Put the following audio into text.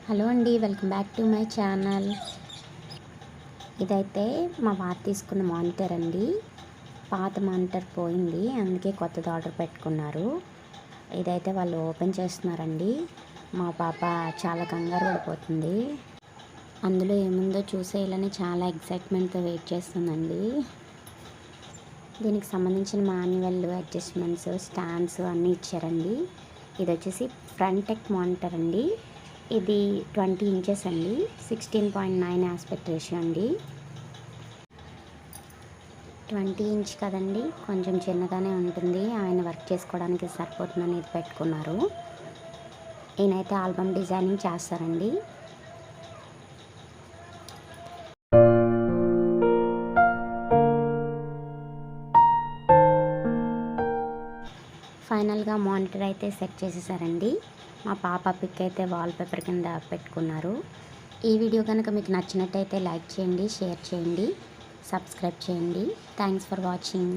Hello అండి, welcome back to my channel. ఇదైతే మా వారు తీసుకున్న మానిటర్ అండి. పాత మానిటర్ పోయింది, అందుకే కొత్తది ఆర్డర్ పెట్టుకున్నారు. ఇదైతే వాళ్ళు ఓపెన్ చేస్తున్నారండి. మా పాప చాలా కంగారు పడిపోతుంది. అందులో ఏముందో చూసేయాలని చాలా ఎక్సైట్మెంట్తో వెయిట్ చేస్తుందండి. దీనికి సంబంధించిన మాన్యువల్, అడ్జస్ట్మెంట్స్, స్టాండ్స్ అన్నీ ఇచ్చారండి. ఇది వచ్చేసి ఫ్రంట్ టెక్ మానిటర్ అండి. ఇది 20 ఇంచెస్ అండి, 16.9 ఆస్పెక్ట్ రేషియో అండి. 20 ఇంచ్ కదండి, కొంచెం చిన్నగానే ఉంటుంది. ఆయన వర్క్ చేసుకోవడానికి సరిపోతుందని ఇది పెట్టుకున్నారు. ఈయనైతే ఆల్బమ్ డిజైనింగ్ చేస్తారండి. ఫైనల్గా మానిటర్ అయితే సెట్ చేసేసారండి. మా పాప పిక్ అయితే వాల్పేపర్ కింద పెట్టుకున్నారు. ఈ వీడియో కనుక మీకు నచ్చినట్టయితే లైక్ చేయండి, షేర్ చేయండి, సబ్స్క్రైబ్ చేయండి. Thanks for watching.